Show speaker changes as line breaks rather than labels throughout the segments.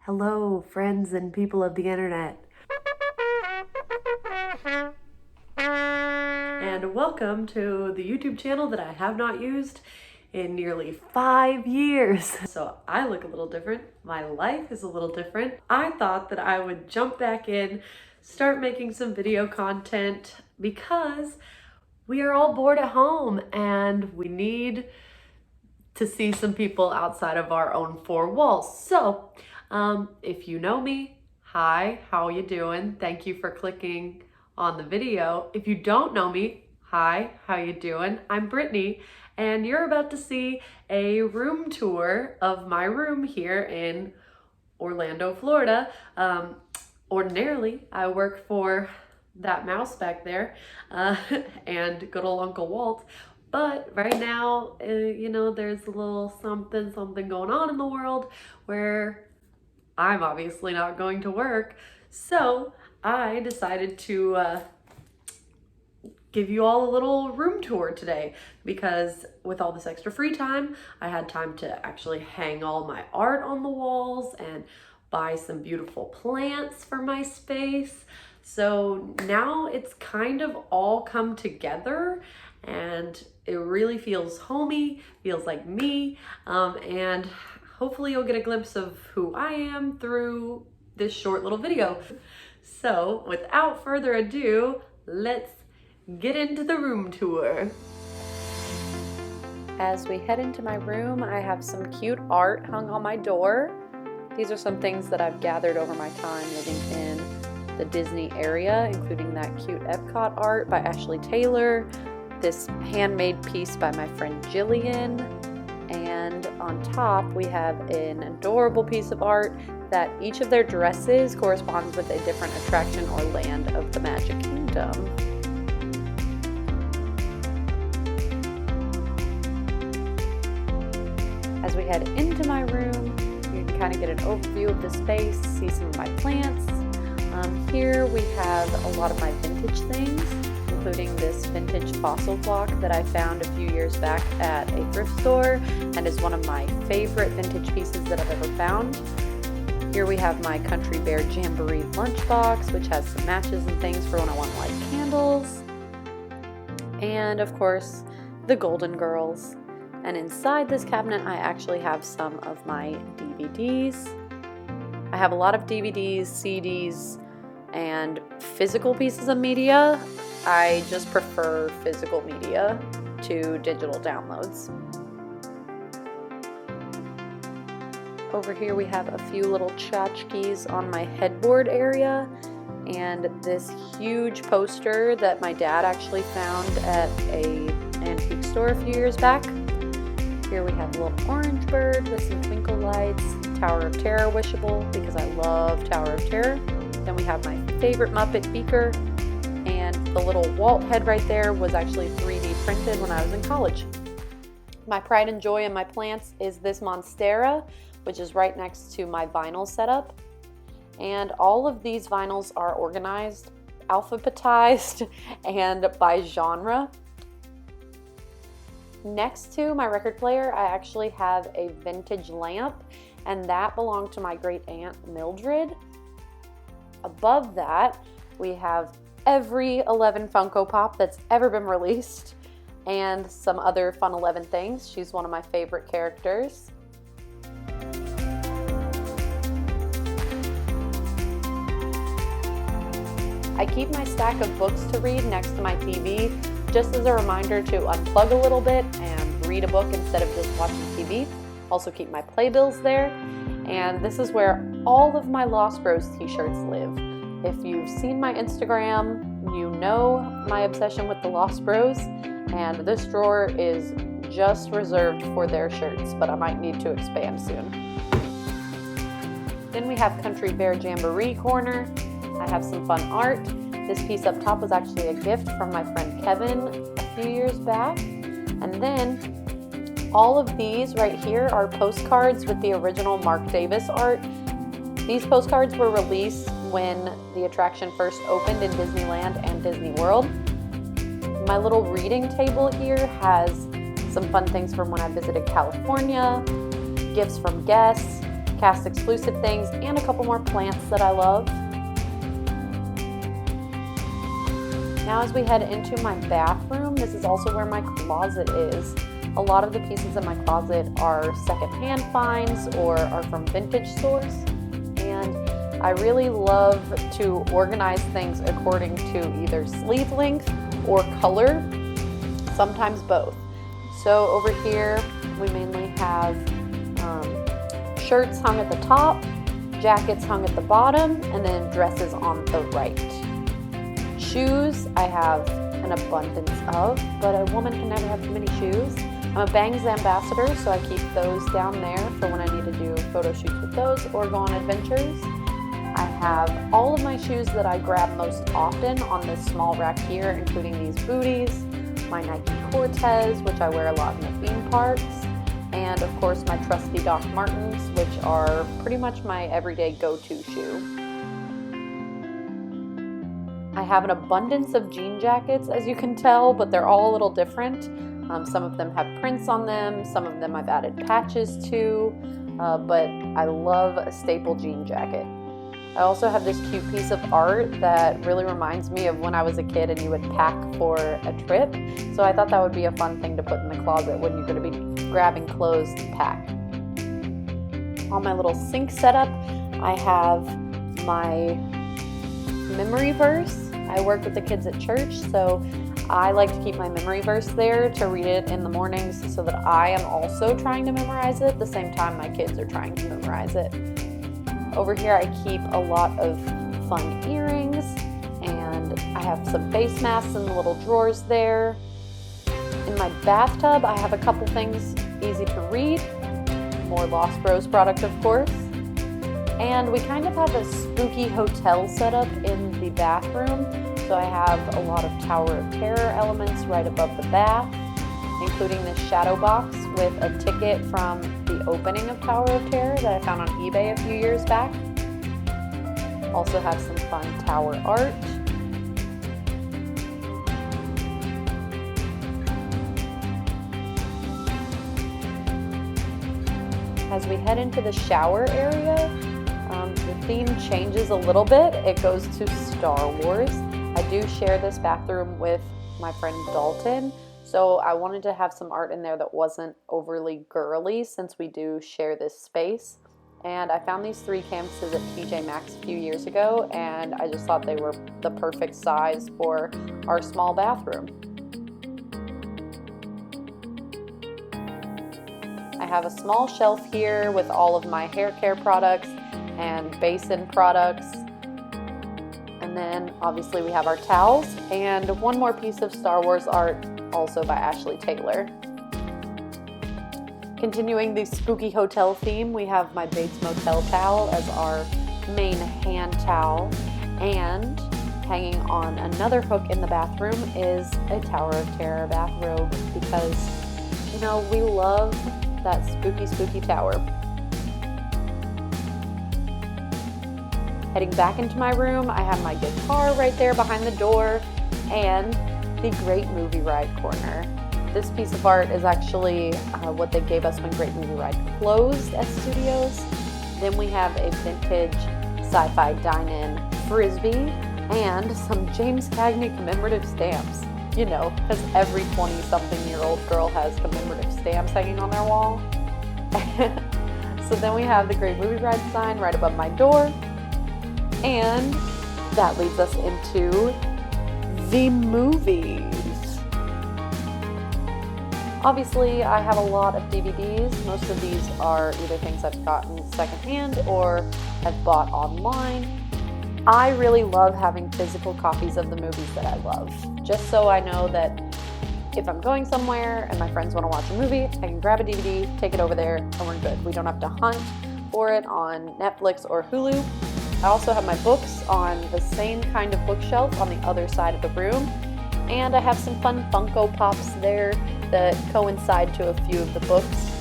Hello, friends and people of the internet. And welcome to the YouTube channel that I have not used in nearly 5 years. So I look a little different. My life is a little different. I thought that I would jump back in, start making some video content because we are all bored at home and we need to see some people outside of our own four walls. So if you know me, hi, how you doing? Thank you for clicking on the video. If you don't know me, hi, how you doing? I'm Brittany, and you're about to see a room tour of my room here in Orlando, Florida. Ordinarily, I work for that mouse back there and good old Uncle Walt. But right now, there's a little something going on in the world where I'm obviously not going to work. So I decided to give you all a little room tour today because with all this extra free time, I had time to actually hang all my art on the walls and buy some beautiful plants for my space. So now it's kind of all come together and it really feels homey, feels like me, and hopefully you'll get a glimpse of who I am through this short little video. So without further ado, let's get into the room tour. As we head into my room, I have some cute art hung on my door. These are some things that I've gathered over my time living in the Disney area, including that cute Epcot art by Ashley Taylor, this handmade piece by my friend Jillian, and on top we have an adorable piece of art that each of their dresses corresponds with a different attraction or land of the Magic Kingdom. As we head into my room, you can kind of get an overview of the space, see some of my plants. Here we have a lot of my vintage things, including this vintage fossil clock that I found a few years back at a thrift store and is one of my favorite vintage pieces that I've ever found. Here we have my Country Bear Jamboree lunchbox, which has some matches and things for when I want to light candles. And of course, the Golden Girls. And inside this cabinet, I actually have some of my DVDs. I have a lot of DVDs, CDs, and physical pieces of media. I just prefer physical media to digital downloads. Over here we have a few little tchotchkes on my headboard area and this huge poster that my dad actually found at an antique store a few years back. Here we have a little orange bird with some twinkle lights, Tower of Terror wishable because I love Tower of Terror. Then we have my favorite Muppet beaker, and the little Walt head right there was actually 3D printed when I was in college. My pride and joy in my plants is this Monstera, which is right next to my vinyl setup. And all of these vinyls are organized, alphabetized, and by genre. Next to my record player, I actually have a vintage lamp, and that belonged to my great aunt Mildred. Above that, we have every 11 Funko Pop that's ever been released, and some other Fun 11 things. She's one of my favorite characters. I keep my stack of books to read next to my TV, just as a reminder to unplug a little bit and read a book instead of just watching TV. Also keep my playbills there. And this is where all of my Lost Bros t-shirts live. If you've seen my Instagram, you know my obsession with the Lost Bros. And this drawer is just reserved for their shirts, but I might need to expand soon. Then we have Country Bear Jamboree corner. I have some fun art. This piece up top was actually a gift from my friend Kevin a few years back. And then all of these right here are postcards with the original Mark Davis art. These postcards were released when the attraction first opened in Disneyland and Disney World. My little reading table here has some fun things from when I visited California, gifts from guests, cast exclusive things, and a couple more plants that I love. Now as we head into my bathroom, this is also where my closet is. A lot of the pieces in my closet are secondhand finds or are from vintage stores. And I really love to organize things according to either sleeve length or color, sometimes both. So over here, we mainly have shirts hung at the top, jackets hung at the bottom, and then dresses on the right. Shoes, I have an abundance of, but a woman can never have too many shoes. I'm a Bangs ambassador, so I keep those down there for when I need to do photo shoots with those or go on adventures. I have all of my shoes that I grab most often on this small rack here, including these booties, my Nike Cortez, which I wear a lot in the theme parks, and of course my trusty Doc Martens, which are pretty much my everyday go-to shoe. I have an abundance of jean jackets, as you can tell, but they're all a little different. Some of them have prints on them, some of them I've added patches to, but I love a staple jean jacket. I also have this cute piece of art that really reminds me of when I was a kid and you would pack for a trip. So I thought that would be a fun thing to put in the closet when you're going to be grabbing clothes to pack. On my little sink setup, I have my memory verse. I work with the kids at church, so I like to keep my memory verse there to read it in the mornings so that I am also trying to memorize it at the same time my kids are trying to memorize it. Over here I keep a lot of fun earrings, and I have some face masks in the little drawers there. In my bathtub I have a couple things easy to read, more Lost Bros product of course, and we kind of have a spooky hotel setup in the bathroom. So I have a lot of Tower of Terror elements right above the bath, including this shadow box with a ticket from the opening of Tower of Terror that I found on eBay a few years back. Also have some fun tower art. As we head into the shower area, the theme changes a little bit. It goes to Star Wars. I do share this bathroom with my friend Dalton, so I wanted to have some art in there that wasn't overly girly since we do share this space. And I found these 3 canvases at TJ Maxx a few years ago, and I just thought they were the perfect size for our small bathroom. I have a small shelf here with all of my hair care products and basin products. And then obviously we have our towels and one more piece of Star Wars art, also by Ashley Taylor. Continuing the spooky hotel theme, we have my Bates Motel towel as our main hand towel, and hanging on another hook in the bathroom is a Tower of Terror bathrobe because, you know, we love that spooky tower. Heading back into my room, I have my guitar right there behind the door and the Great Movie Ride corner. This piece of art is actually what they gave us when Great Movie Ride closed at studios. Then we have a vintage sci-fi dine-in frisbee and some James Cagney commemorative stamps. You know, because every 20-something-year-old girl has commemorative stamps hanging on their wall. So then we have the Great Movie Ride sign right above my door. And that leads us into the movies. Obviously, I have a lot of DVDs. Most of these are either things I've gotten secondhand or have bought online. I really love having physical copies of the movies that I love, just so I know that if I'm going somewhere and my friends want to watch a movie, I can grab a DVD, take it over there, and we're good. We don't have to hunt for it on Netflix or Hulu. I also have my books on the same kind of bookshelf on the other side of the room, and I have some fun Funko Pops there that coincide to a few of the books.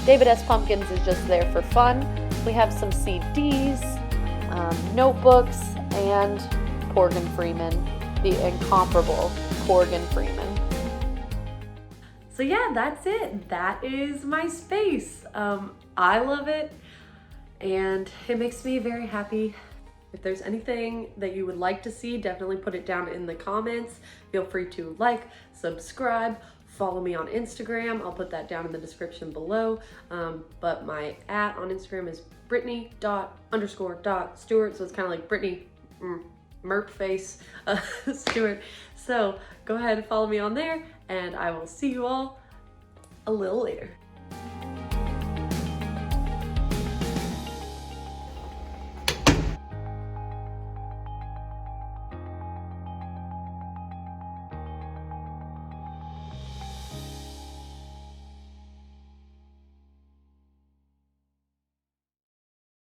David S. Pumpkins is just there for fun. We have some CDs, notebooks, and Morgan Freeman, the incomparable Morgan Freeman. So yeah, that's it. That is my space. I love it. and it makes me very happy. If there's anything that you would like to see, definitely put it down in the comments. Feel free to like, subscribe, follow me on Instagram. I'll put that down in the description below. But my @ on Instagram is Brittany._.Stewart. So it's kind of like Brittany Merp face Stewart. So go ahead and follow me on there, and I will see you all a little later.